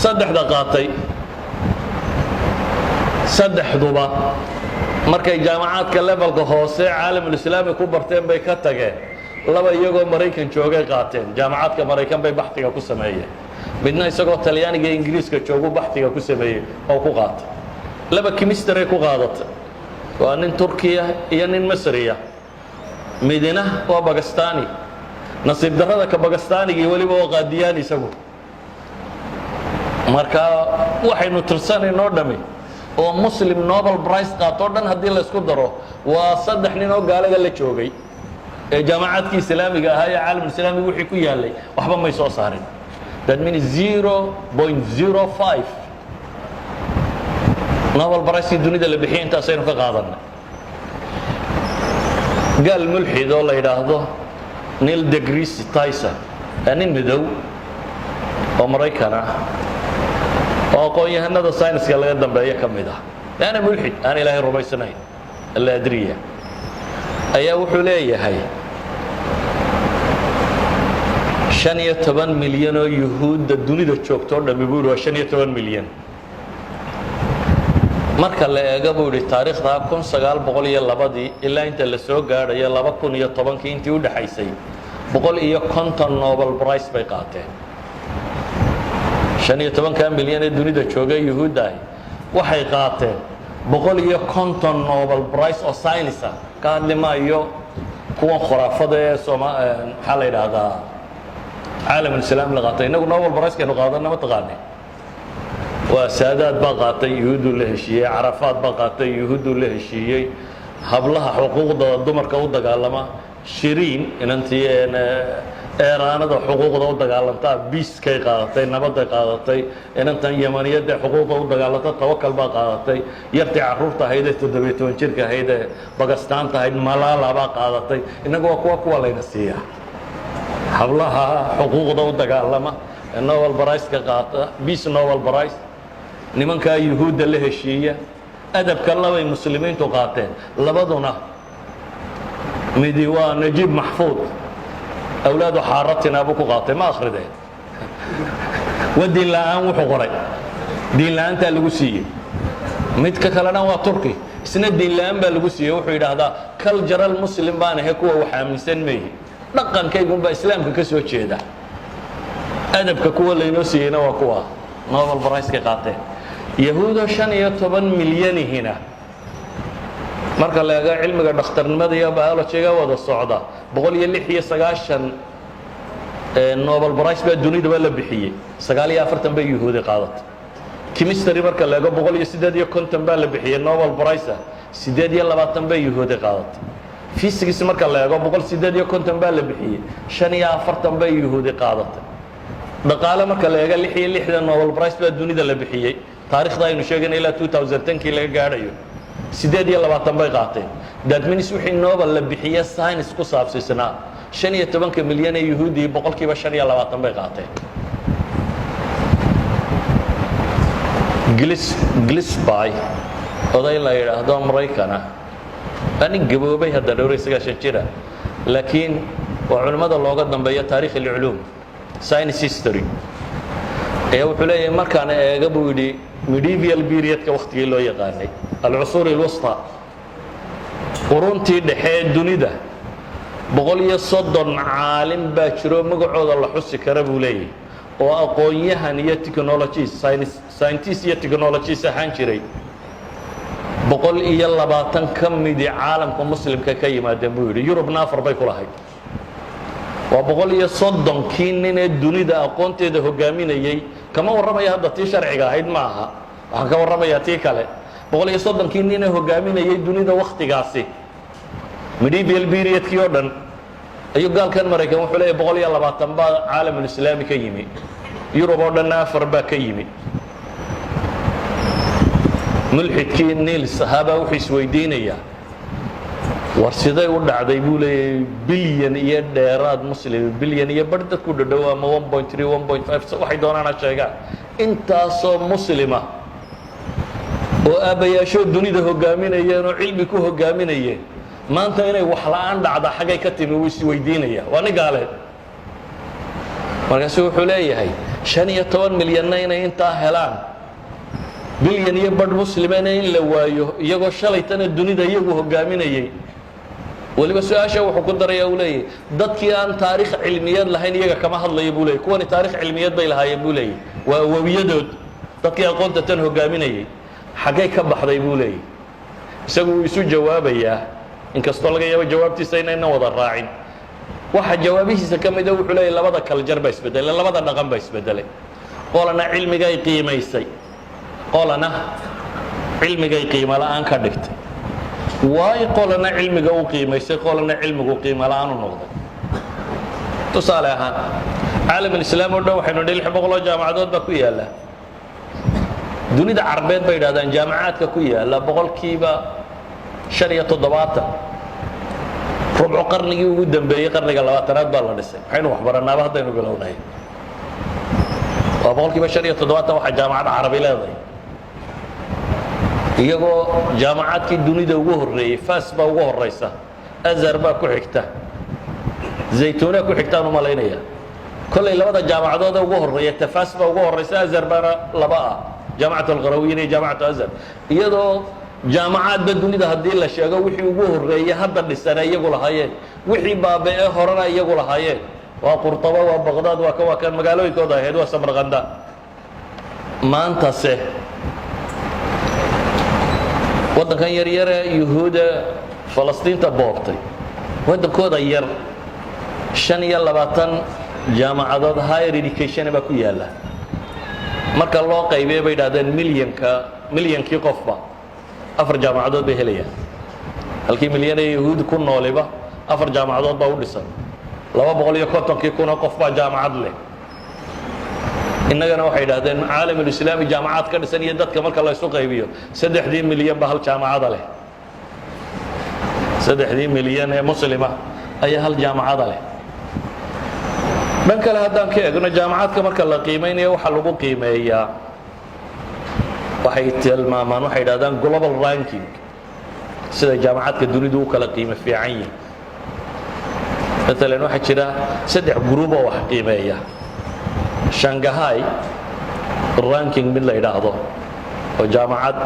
3da qaatay 3duba markay jaamacaadka levelka hoose caalamul islaami ku barteen bay ka tageen. 2 iyagoo Maraykan joogay qaateen. jaamacaadka Maraykan bay baxtiga ku sameeyeen. midna isagoo Talyaaniga iyo Ingiriiska joogu baxtiga ku sameeyay oo ku qaatay. 2 chemistry ku qaadatay. waa nin Turkiya iyo nin Masriya. midna waa Pakistani. nasiib darrada ka Pakistaniga waliba waa qaadiyaan isagu. marka waxaynu tirsanayno dhami oo muslim Nobel Prize qaato dhan haddii la isku daro waa 3 nin oo gaalaga la joogay ee jaamacaadkii islaamiga ahaa ee caalamul islaamiga wixii ku yaalay waxba may soo saarin. that means 0.05 Nobel Prize dunida la bixiyay intaasaynu ka qaadanay. gaal mulxid oo la yidhaahdo Neil deGrasse Tyson nin midow oo Maraykan ah oo aqoon-yahanada sayniska laga dambeeyo ka mid ah. ana mulxid aan ilaahay rumaysanayn alla adriya ayaa wuxuu leeyahay 15 milyan oo yuhuudda dunida joogto dhammi buu waa 15 milyan marka la eego buu yidhi taariikhda 1902 ilaa inta la soo gaadhayo 2010 intii u dhaxaysay 150 Nobel Prize bay qaateen 15 milyan ee dunida jooga yuhuudda waxay qaateen 150 Nobel Prize oo science ka hadli maayo kuwa khuraafada ee maxaa la yidhaahdaa caalam islaam la qaatay inagu Nobel Prize keenu qaadana ma taqaanay waa saadaad baa qaatay yuhuuddu la heshiiyey carafaad baa qaatay yuhuuddu la heshiiyey hablaha xuquuqda dumarka u dagaalama shiriin inantii eeraanada xuquuqda u dagaalanta biiskay qaadatay nabadda qaadatay inantan yamaniyada xuquuqda u dagaalanta tawakkal baa qaadatay yartii caruurta ahayd 17 jirka ahayd Pakistan tahayd Malala baa qaadatay inagu waa kuwa layna siiya hablaha xuquuqda u dagaalama Nobel Prize ka qaata Peace Nobel Prize nimanka yuhuudda la heshiiya adabka labay muslimiintu qaateen labaduna midi waa Najib Mahfoud awlaadu xaaratina buu ku qaatay ma akhrideen wadin la'aan wuxuu qoray diin la'aanta lagu siiyay mid ka kalena waa Turki isna diin la'aan baa lagu siiyay wuxuu yiraahdaa cultural muslim baan ahay kuwa wax aaminsan meeyay dhaqankaygu baa islaamka ka soo jeeda adabka kuwa laynoo siiyayna waa kuwa Nobel Prize ka qaateen yahuuda 15 milyan hina marka la eego cilmiga dhakhtarnimada iyo biology-ga wada socda 196 Nobel Prize baa dunida la bixiyay 49 bay yuhuudi qaadatay chemistry marka la eego 158 baa la bixiyay Nobel Prize 28 bay yuhuudi qaadatay physics marka la eego 158 baa la bixiyay 45 bay yuhuudi qaadatay dhaqaale marka la eego 66 Nobel Prize baa dunida la bixiyay taariikhda aynu sheegnay ilaa 2010 kii laga gaadhayo 28 bay qaateen that means wixii Nobel la bixiyay science ku saabsanaa 15 milyan ee yuhuudi boqolkiiba 25 bay qaateen Gillespie oday la yiraahdo Mareykan ani gaboobay hadda dhowr isaga jira laakiin waa culimada looga dambeeyo taariikh ulum science history ee wuxuu leeyahay markaan eega buu yidhi medieval period-ka waqtigii loo yaqaanay al-usur al-wusta quruntii dhexe dunida 130 caalim baa jiro magacooda la xusi kara buu leeyahay oo aqoonyahan iyo technology scientist iyo technology ahaan jiray 120 ka mid caalamka muslimka ka yimaadeen buu yidhi Yurubna afar bay ku lahayd waa 130 kii nin ee dunida aqoonteeda hogaaminayay kama warramaya hadda tii sharciga ahayd ma aha waxaan ka warramayaa tii kale 130 kii nin ee hogaaminayay dunida waqtigaasi medieval period-kii oo dhan ayuu gaalkan Mareykan wuxuu leeyahay 120 baa caalamul islaami ka yimi Yurub oo dhan afar baa ka yimi mulxidkii Niil sahaba wuxuu isweydiinayaa war siday u dhacday buu leeyahay bilyan iyo dheeraad muslim bilyan iyo bar dadku dhadhow ama 1.3 1.5 waxay doonaan sheegaan intaasoo muslima oo aabayaasho dunida hogaaminayeen oo cilmi ku hogaaminayeen maanta inay wax la'aan dhacda xagay ka timi wuu isweydiinaya waa nin gaaleed markaas wuxuu leeyahay 15 milyan inay intaa helaan bilyan iyo bar muslimana in la waayo iyagoo shalaytana dunida iyagu hogaaminayay waliba su'aasha wuxuu ku daray uu leeyahay dadkii aan taariikh cilmiyeed lahayn iyaga kama hadlayo buu leeyahay kuwani taariikh cilmiyeed bay lahaayeen buu leeyahay waa awowiyadood dadkii aqoonta tan hogaaminayay xagay ka baxday buu leeyahay isagu isu jawaabayaa inkastoo laga yaabo jawaabtiisa inayna wada raacin waxa jawaabihiisa ka mid ah wuxuu leeyahay labada kaljar bay isbedelay labada dhaqan bay isbedelay qolana cilmiga ay qiimaysay qolana cilmiga ay qiimo la'aan ka dhigtay way qolana cilmiga uu qiimaysay qolana cilmigu qiimo la'aan u noqday tusaale ahaan caalam islaam oo dhan waxaynu 600 jaamacadood baa ku yaala dunida carbeed bay yiraahdaan jaamacaadka ku yaala boqolkiiba 75 rubco qarnigii ugu dambeeyay qarniga 20aad baa la dhisay waxaynu wax baranaaba haddaynu bilownahay waa boqolkiiba 75 waxa jaamacad carabi leedahay iyagoo jaamacaadkii dunida ugu horeeyay Fas baa ugu horeysa Azhar baa ku xigta Zaytuna ku xigtaan u maleynaya kollay labada jaamacadood ugu horeeya tafaas baa ugu horeysa azhar baana laba ah jaamacatu alqarawiyin iyo jaamacatu azhar iyadoo jaamacaadba dunida haddii la sheego wixii ugu horeeyay hadda dhisana iyagu lahaayeen wixii baaba'e horena iyagu lahaayeen waa qurtaba waa baqdaad waa kan magaalooyinkooda ahayd waa samarqanda maantase waddankan yaryare yuhuuda falastiinta boobtay waddankooda yar 25 jaamacadood higher education baa ku yaala marka loo qaybay bay yidhaahdeen milyankii qofba 4 jaamacadood bay helayaan halkii milyan ee yahuud ku nooliba 4 jaamacadood baa u dhisan 250 kun oo qof baa jaamacad leh innagana waxay yidhaahdeen caalamulislaami jaamacaad ka dhisan iyo dadka marka la isu qaybiyo 3 milyan ba hal jaamacada leh 3 milyan ee muslima ayaa hal jaamacada leh dhan kale haddaan ka eegno jaamacaadka marka la qiimaynayo waxaa lagu qiimeeyaa waxay tilmaamaan waxay yidhahdaan global ranking sida jaamacaadka dunidu u kala qiimo fiican yihiin maalan waxaa jira 3 gruub oo wax qiimeeya shanghai ranking mid la yidhaahdo oo jaamacad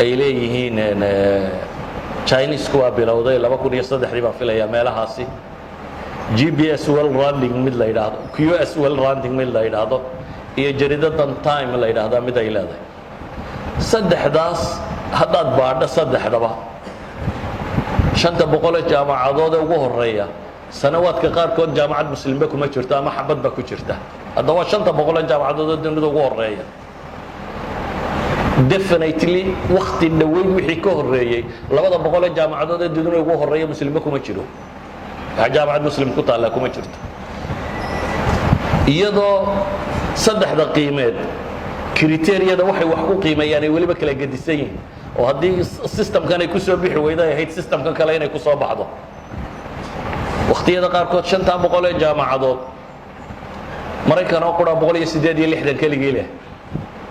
ay leeyihiin chinesku waa bilowday 2003 baan filayaa meelahaasi gbs well running mid la yidhaahdo qs well running mid la yidhaahdo iyo jaridadan time la yidhaahdaa mid ay leedahay saddexdaas haddaad baadho saddexdaba 500 jaamacadood ee ugu horeeya sanawaadka qaarkood jaamacad muslimba kuma jirto ama xabadba ku jirta haddaba 500 jaamacadood oo dunida ugu horeeya definitely waqti dhaweyd wixii ka horeeyay 200 jaamacadood ee dunida ugu horeeya muslimba kuma jiro jaamacad muslim ku taala kuma jirto iyadoo saddexda qiimeed kriteeriyada waxay wax ku qiimeeyaan ay waliba kala gedisan yihiin oo haddii systemkan ay ku soo bixi weydo ay ahayd systemkan kale inay ku soo baxdo waqtiyada qaarkood 500 ee jaamacadood maraykan oo qura 168 keligii leh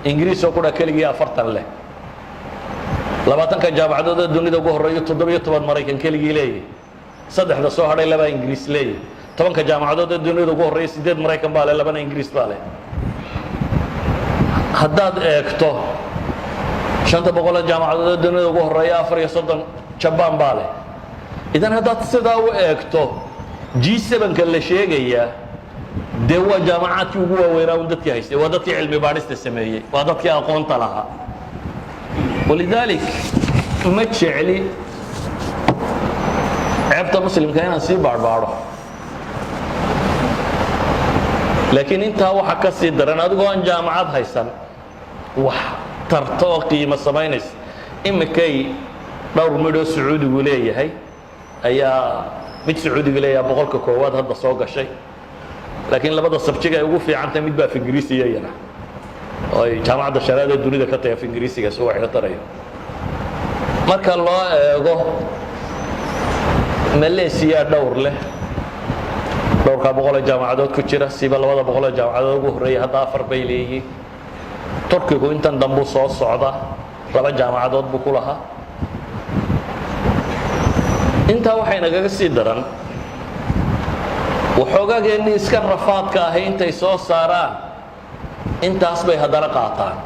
ingiriis oo qura keligii 40 leh 20ka jaamacadood ee dunida ugu horeeya 17 maraykan keligii leeyahay saddexda soo hadhay 2 ingiriis leeyahay 10ka jaamacadood ee dunida ugu horeeya 8 maraykan baa leh 2 ingiriis baa leh haddaad eegto 500 jaamacadood ee dunida ugu horeeya 34 jabaan baa leh idan haddaad sidaa u eegto G7ka la sheegaya dee waa jaamacaadkii ugu waaweynaa un dadkii haystay waa dadkii cilmi baadhista sameeyey waa dadkii aqoonta lahaa walidalik ma jecli ceebta muslimka inaan sii baadhbaadho laakiin intaa waxa ka sii daran adigoo aan jaamacad haysan wax tarto oo qiimo samaynaysa imikay dhowr midhoo sacuudigu leeyahay ayaa mid sacuudiga leeyahay boqolka koowaad hadda soo gashay laakiin labada sabjiga ay ugu fiicantahay mid baa af ingiriisiya iyana oo ay jaamacadda sharaada dunida ka tahay af ingiriisiga soo wax tarayo marka loo eego Malaysia dhowr leh dhowrka boqol jaamacadood ku jira siba 200 jaamacadood ugu horeeyay hadda 4 bay leeyihiin Turkigu intan dambu soo socda 2 jaamacadood buu ku lahaa intaa waxay nagaga sii daran waxoogaageenni iska rafaadka ahay intay soo saaraan intaas bay haddana qaataan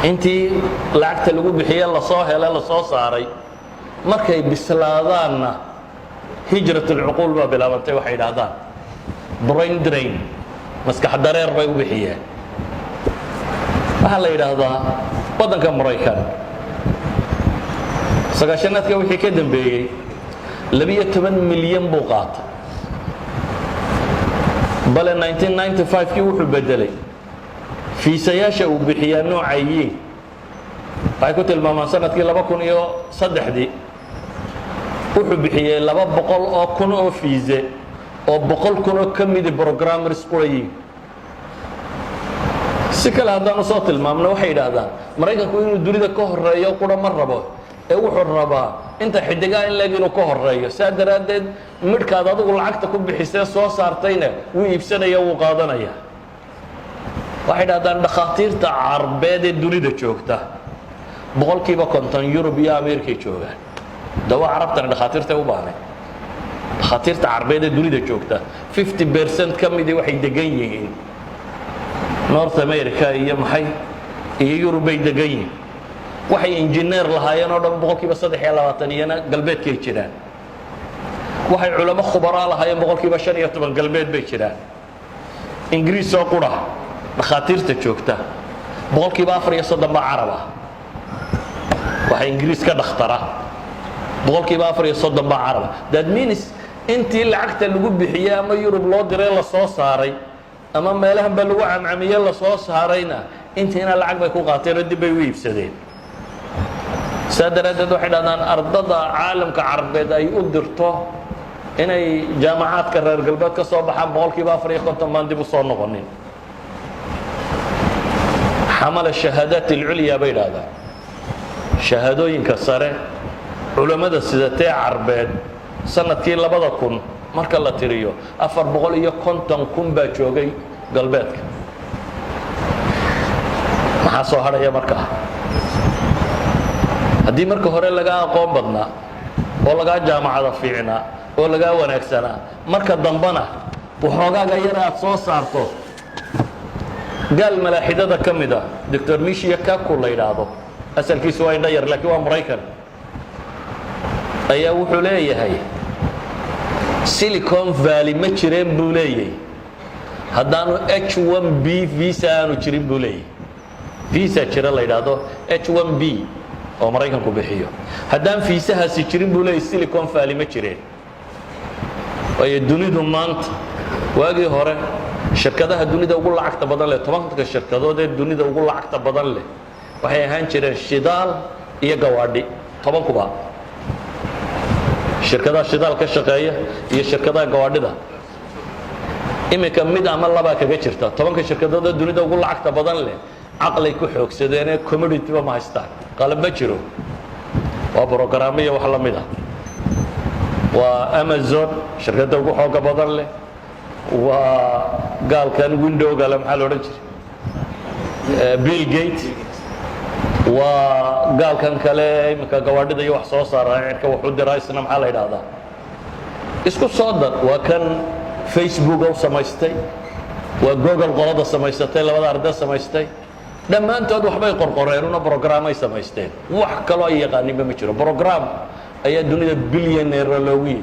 intii lacagta lagu bixiye lasoo hele lasoo saaray markay bislaadaanna hijratulcuquul baa bilaabantay waxay yidhaahdaan brain drain maskax dareer bay u bixiyeen waxaa la yidhaahdaa waddanka maraykan sagaashanaadka wixii ka dambeeyey 12 milyan buu qaatay bale 1995kii wuxuu bedelay fiisayaasha uu bixiyaa noocayiin waxay ku tilmaamaan sanadkii 2003dii wuxuu bixiyey 200 oo kun oo fiise oo 100 kun oo ka midi programmers qorayiin si kale haddaan u soo tilmaamno waxay yidhaahdaan maraykanku inuu dunida ka horeeyo qura ma rabo ee wuxuu rabaa inta xidigaa in leeg inuu ka horeeyo saa daraaddeed midhkaad adigu lacagta ku bixisee soo saartayna wuu iibsanaya wuu qaadanaya waxay dhahdaan dhakhaatiirta carbeed ee dunida joogta boqolkiiba 50 Yurub iyo Ameerika joogaan dawa carabtana dhakhaatiirta u baahnay dhakhaatiirta carbeed ee dunida joogta 50% ka midii waxay degan yihiin North America iyo maxay iyo Yurub bay degan yihiin waxay engineer lahaayeen oo dhan boqolkiiba 23 iyana galbeedkay jiraan waxay culamo khubara lahaayeen boqolkiiba 15 galbeed bay jiraan ingiriis oo qura dhakhaatiirta joogta boqolkiiba 34 baa carab ah waxa ingiriis ka dhakhtara boqolkiiba 34 baa carab that means intii lacagta lagu bixiyay ama Yurub loo diray la soo saaray ama meelahan ba lagu camcamiyay la soo saarayna intiina lacag bay ku qaateen dib bay u iibsadeen saadaradeed waxay dhahdaan ardada caalamka carabeed ay u dirto inay jaamacaadka reer galbeed ka soo baxaan boqolkiiba 54 baan dib u soo noqonin حمل الشهادات العليا بينادا شهادوين كسره علماء السيدتي عربين سنة كي لبدا كون marka la tiriyo 450 kun baa joogay galbeedka maxaa soo haraya marka hadii marka hore laga aqoon badnaa oo laga jaamacada fiicnaa oo laga wanaagsanaa marka dambana waxoogaa yar aad soo saarto قال ملاحدة كمدة دكتور ميشيا كاكو لا يرادو أسأل كي سواي داير لكن هو أمريكان أيها وحولي هاي سيليكون فالي ما تشرين بولي هدانو H1B فيسا أنو تشرين بولي فيسا تشرين لا يرادو H1B أو أمريكان كو بحيو هدان فيسا هاسي تشرين بولي سيليكون فالي ما تشرين وهي الدنيا دمانت واقي هوري shirkadaha dunida ugu lacagta badan leh 10 shirkadood ee dunida ugu lacagta badan leh waxay ahaan jireen shidaal iyo gawaadhi 10 kuba shirkadaha shidaal ka shaqeeya iyo shirkadaha gawaadhida imika mid ama laba kaga jirta 10 shirkadood ee dunida ugu lacagta badan leh aqlay ku xoogsadeen ee commodity ma haystaan qalab ma jiro waa barnaamijyo wax la mid ah waa Amazon shirkadda ugu xooga badan leh وقال كان ويندو قال محل ورنجر بيل جيت وقال كان كلام كقواعد ده يوح صوصار يعني كوحود رايسنا محل هذا اسكو صادر وكان فيسبوك أو سمايستي وجوجل قرادة سمايستي لبدا أردا سمايستي لما أنت أدو حباي قرقريرونا برنامج أي سمايستي وحكلوا أي قانون بمشرو برنامج أي الدنيا بليونير لوي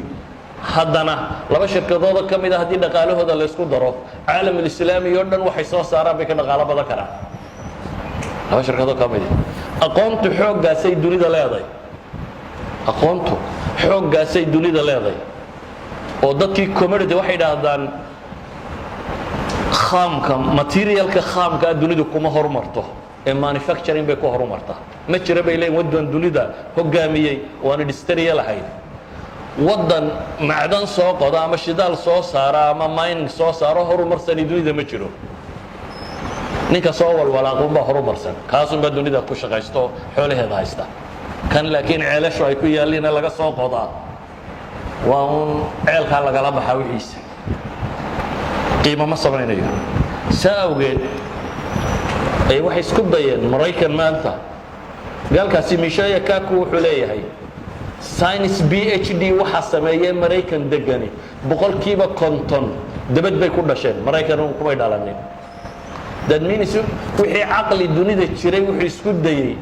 haddana laba shirkadooda kamid ah hadii dhaqaalahooda la isku daro caalamka islaamiga oo dhan waxay soo saaraan bay ka dhaqaalo badan karaan laba shirkadooda kamid aqoontu xooggaasay dunida leedahay aqoontu xooggaasay dunida leedahay oo dadkii commodity waxay dhaahdaan khamka materialka khamka dunida kuma horumarto ee manufacturing bay ku horumartaa ma jira bay leeyihiin wadan dunida hogaamiyay oo aan industry lahayn wadan macdan soo qoda ama shidaal soo saara ama mining soo saaro horumarsan dunida ma jiro ninka soo walwalaaqoba horumarsan kaasun ba dunida ku shaqaysto xoolaheeda haysta kan laakiin ceelasho ay ku yaalina laga soo qodaa waa un ceelka laga la baxaa wixiisa qiimo ma samaynayo saawgeed ay wax isku dayeen Mareykan maanta galkaasi Miishaya Kaku wuxuu leeyahay science PhD waxa sameeyay Mareykan degani boqolkiiba 50 dabad bay ku dhasheen Mareykan kuma dhalanin dad miinisu wixii aqli dunida jiray wuxuu isku dayay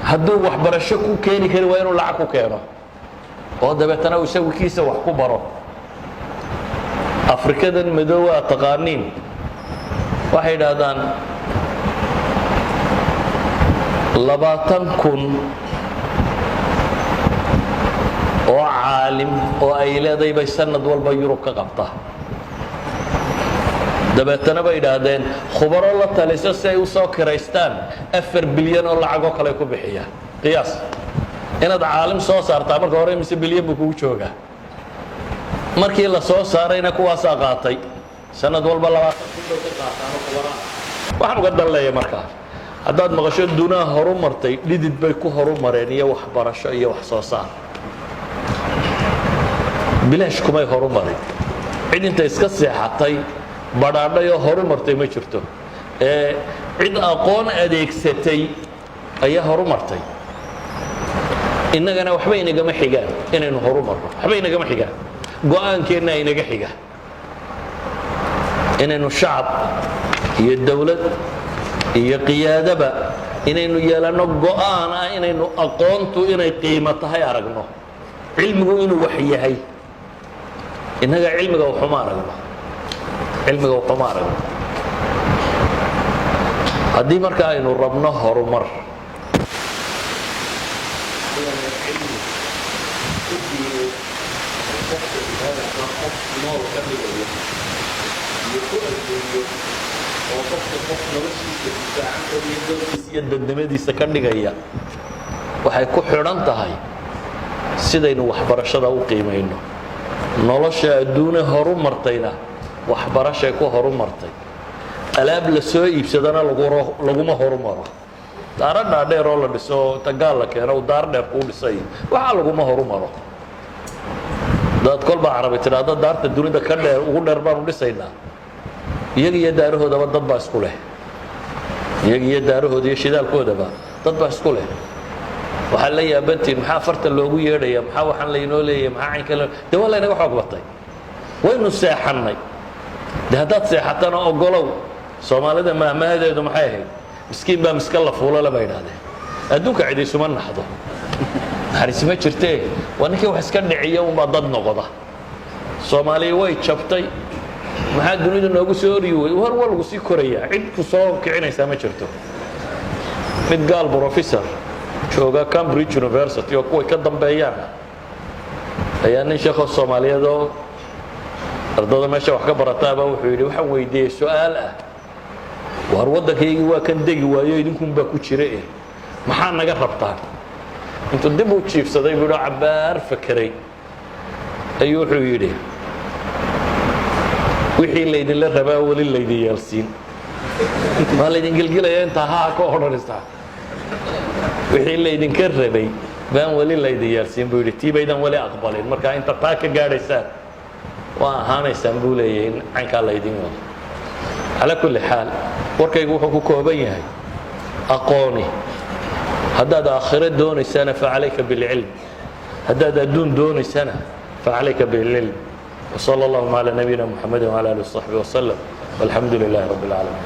hadduu wax barasho ku keeni kari waa inuu lacag ku keeno oo dabeetana uu isagiisa wax ku baro Afrikadan madoowa taqaaniin waxay dhaahdaan 20 kun oo caalim oo ay leedahay bay sanad walba Yurub ka qabtaa dabeetana bay yiraahdeen khubaro la taliso si ay u soo kireystaan 4 bilyan oo lacag oo kale ku bixiya qiyaas inaad caalim soo saartaa marka hore mise bilyan buu kugu joogaa markii la soo saarayna kuwaas qaatay sanad walba 20 kun ka qaataan khubaro waxaan uga dalleeyay markaa haddaad maqasho dunaa horumartay dhidid bay ku horumareen iyo waxbarasho iyo wax soo saar bilaash kumay horumarin cid inta iska seexatay badhaadhayo horumartay ma jirto ee cid aqoon adeegsatay ayaa horumartay innagana waxba inagama xigaan inaynu horumarno waxba inagama xigaan go'aankeena inaga xiga inaynu shacab iyo dawlad iyo qiyaadaba inaynu yeelanno go'aan ah inaynu aqoontu inay qiimo tahay aragno cilmigu inuu wax yahay innaga cilmiga waxuma aragno haddii marka aynu rabno horumar oo qofka qof noloshiisa difaacan iyo dalkiisa iyo dadnimadiisa ka dhigaya waxay ku xidhan tahay sidaynu waxbarashada u qiimayno nolosha adduune horu martayna waxbarashay ku horu martay alaab la soo iibsadana laguma horumaro daara dhaadheer oo la dhiso tagaal la keeno daar dheer kuu dhisay waxaa laguma horumaro dad kolba carabi tidhaahdo daarta dunida ka dheer ugu dheer baanu dhisaynaa iyaga iyo daarahoodaba dad baa isku leh iyaga iyo daarahooda iyo shidaalkoodaba dad baa isku leh waxaa la yaabantiin maxaa farta loogu yeedhaya maxaa waxaan laynoo leeyahay maxaa caynka dee waa laynaga xoog batay waynu seexannay dee haddaad seexatana ogolow soomaalida mahmahadeedu maxay ahayd miskiin baa miska la fuulale bay idhahdeen adduunka cid isuma naxdo naxariis ma jirtee waa ninkii wax iska dhiciya unbaa dad noqda soomaaliya way jabtay maxaa dunida noogu soo oryi wey war waa lagu sii korayaa cid ku soo kicinaysaa ma jirto mid gaal professor jooga Cambridge University oo kuway ka dambeeyaan ayaa nin sheekho Soomaaliyeed oo ardada meesha wax ka barataaba wuxuu yidhi waxaan weydiiyey su'aal ah war waddankaygii waa kan degi waayo idinkunbaa ku jira maxaa naga rabtaan intuu dib u jiifsaday buu cabbaar fakeray ayuu wuxuu yidhi wixii laydinla rabaa weli laydin yeelsiin maa laydin gelgelaya intaa haa ka odhanaysaa wixii laydinka rabay baan weli laydin yeelsiin buu yidhi tii baydan weli aqbalin markaa inta taa ka gaadhaysaan waa ahaanaysaan buu leeyahay in caynkaa laydin wado calaa kulli xaal warkaygu wuxuu ku kooban yahay aqooni haddaad aakhiro doonaysana facalayka bilcilm haddaad adduun doonaysana facalayka bilcilm وصلى الله على نبينا محمد وعلى اله وصحبه وسلم والحمد لله رب العالمين